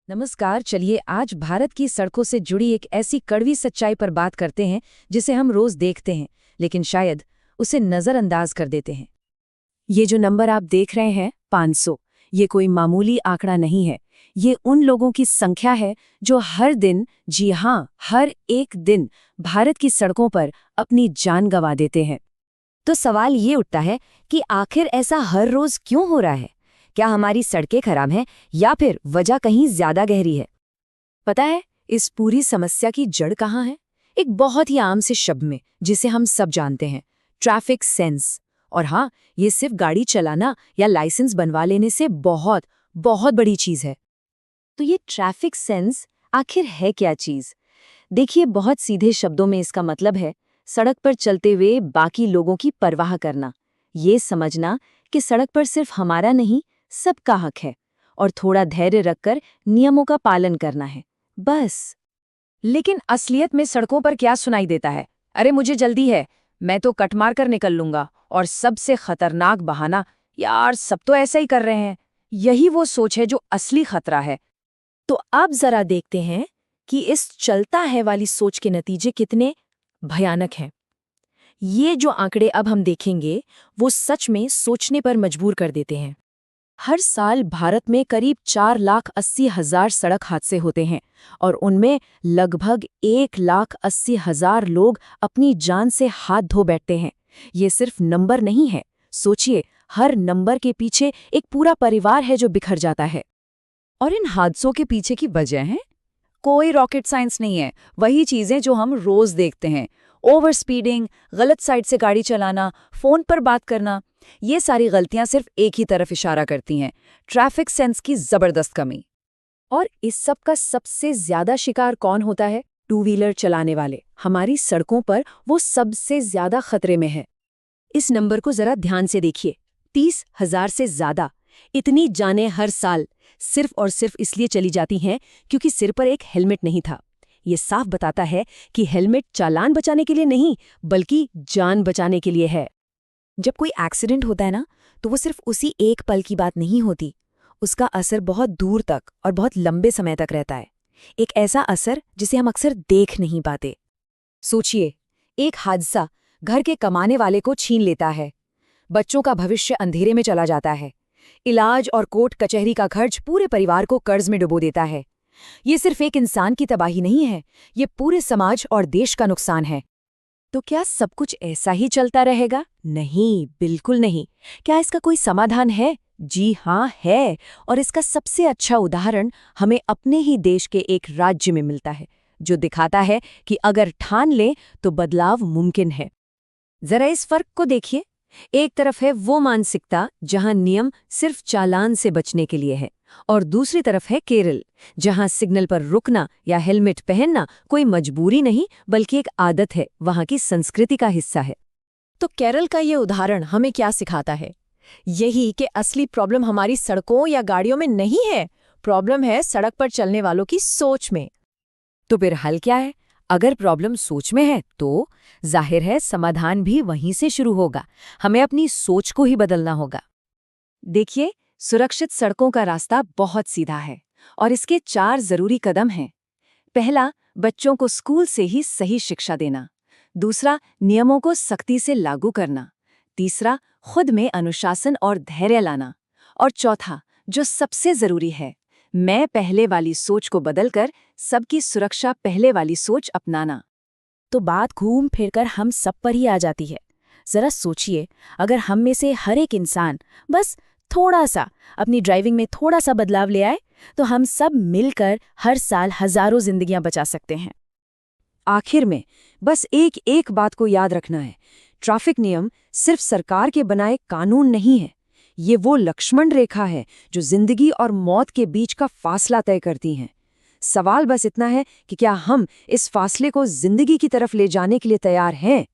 नमस्कार। चलिए आज भारत की सड़कों से जुड़ी एक ऐसी कड़वी सच्चाई पर बात करते हैं जिसे हम रोज देखते हैं लेकिन शायद उसे नजरअंदाज कर देते हैं। ये जो नंबर आप देख रहे हैं 500, ये कोई मामूली आंकड़ा नहीं है। ये उन लोगों की संख्या है जो हर दिन, जी हाँ, हर एक दिन भारत की सड़कों पर अपनी जान गंवा देते हैं। तो सवाल ये उठता है कि आखिर ऐसा हर रोज क्यों हो रहा है? क्या हमारी सड़कें खराब हैं या फिर वजह कहीं ज्यादा गहरी है? पता है इस पूरी समस्या की जड़ कहाँ है? एक बहुत ही आम से शब्द में, जिसे हम सब जानते हैं, ट्रैफिक सेंस। और हाँ, ये सिर्फ गाड़ी चलाना या लाइसेंस बनवा लेने से बहुत बहुत बड़ी चीज है। तो ये ट्रैफिक सेंस आखिर है क्या चीज? देखिए, बहुत सीधे शब्दों में इसका मतलब है सड़क पर चलते हुए बाकी लोगों की परवाह करना। ये समझना कि सड़क पर सिर्फ हमारा नहीं, सबका हक है और थोड़ा धैर्य रखकर नियमों का पालन करना है, बस। लेकिन असलियत में सड़कों पर क्या सुनाई देता है? अरे मुझे जल्दी है, मैं तो कट मार कर निकल लूंगा। और सबसे खतरनाक बहाना, यार सब तो ऐसा ही कर रहे हैं। यही वो सोच है जो असली खतरा है। तो अब जरा देखते हैं कि इस चलता है वाली सोच के नतीजे कितने भयानक हैं। ये जो आंकड़े अब हम देखेंगे वो सच में सोचने पर मजबूर कर देते हैं। हर साल भारत में करीब 4,80,000 सड़क हादसे होते हैं और उनमें लगभग 1,80,000 लोग अपनी जान से हाथ धो बैठते हैं। ये सिर्फ नंबर नहीं है, सोचिए, हर नंबर के पीछे एक पूरा परिवार है जो बिखर जाता है। और इन हादसों के पीछे की वजह है कोई रॉकेट साइंस नहीं है, वही चीजें जो हम रोज देखते हैं। ओवर स्पीडिंग, गलत साइड से गाड़ी चलाना, फोन पर बात करना, ये सारी गलतियां सिर्फ एक ही तरफ इशारा करती हैं, ट्रैफिक सेंस की जबरदस्त कमी। और इस सब का सबसे ज्यादा शिकार कौन होता है? टू व्हीलर चलाने वाले। हमारी सड़कों पर वो सबसे ज्यादा खतरे में है। इस नंबर को जरा ध्यान से देखिए, 30,000 से ज्यादा। इतनी जानें हर साल सिर्फ और सिर्फ इसलिए चली जाती हैं क्योंकि सिर पर एक हेलमेट नहीं था। ये साफ बताता है कि हेलमेट चालान बचाने के लिए नहीं, बल्कि जान बचाने के लिए है। जब कोई एक्सीडेंट होता है ना, तो वो सिर्फ उसी एक पल की बात नहीं होती। उसका असर बहुत दूर तक और बहुत लंबे समय तक रहता है। एक ऐसा असर जिसे हम अक्सर देख नहीं पाते। सोचिए, एक हादसा घर के कमाने वाले को छीन लेता है, बच्चों का भविष्य अंधेरे में चला जाता है, इलाज और कोर्ट कचहरी का खर्च पूरे परिवार को कर्ज में डुबो देता है। ये सिर्फ एक इंसान की तबाही नहीं है, ये पूरे समाज और देश का नुकसान है। तो क्या सब कुछ ऐसा ही चलता रहेगा? नहीं, बिल्कुल नहीं। क्या इसका कोई समाधान है? जी हाँ, है। और इसका सबसे अच्छा उदाहरण हमें अपने ही देश के एक राज्य में मिलता है, जो दिखाता है कि अगर ठान लें तो बदलाव मुमकिन है। जरा इस फर्क को देखिए। एक तरफ है वो मानसिकता जहां नियम सिर्फ चालान से बचने के लिए है, और दूसरी तरफ है केरल, जहां सिग्नल पर रुकना या हेलमेट पहनना कोई मजबूरी नहीं बल्कि एक आदत है, वहां की संस्कृति का हिस्सा है। तो केरल का ये उदाहरण हमें क्या सिखाता है? यही कि असली प्रॉब्लम हमारी सड़कों या गाड़ियों में नहीं है, प्रॉब्लम है सड़क पर चलने वालों की सोच में। तो फिर हल क्या है? अगर प्रॉब्लम सोच में है तो जाहिर है समाधान भी वहीं से शुरू होगा। हमें अपनी सोच को ही बदलना होगा। देखिए, सुरक्षित सड़कों का रास्ता बहुत सीधा है और इसके 4 जरूरी कदम हैं। पहला, बच्चों को स्कूल से ही सही शिक्षा देना। दूसरा, नियमों को सख्ती से लागू करना। तीसरा, खुद में अनुशासन और धैर्य लाना। और चौथा, जो सबसे जरूरी है, मैं पहले वाली सोच को बदलकर सबकी सुरक्षा पहले वाली सोच अपनाना। तो बात घूम फिरकर हम सब पर ही आ जाती है। जरा सोचिए, अगर हम में से हर एक इंसान बस थोड़ा सा अपनी ड्राइविंग में थोड़ा सा बदलाव ले आए, तो हम सब मिलकर हर साल हजारों जिंदगियां बचा सकते हैं। आखिर में बस एक एक बात को याद रखना है, ट्रैफिक नियम सिर्फ सरकार के बनाए कानून नहीं है, ये वो लक्ष्मण रेखा है जो जिंदगी और मौत के बीच का फासला तय करती हैं। सवाल बस इतना है कि क्या हम इस फासले को जिंदगी की तरफ ले जाने के लिए तैयार हैं?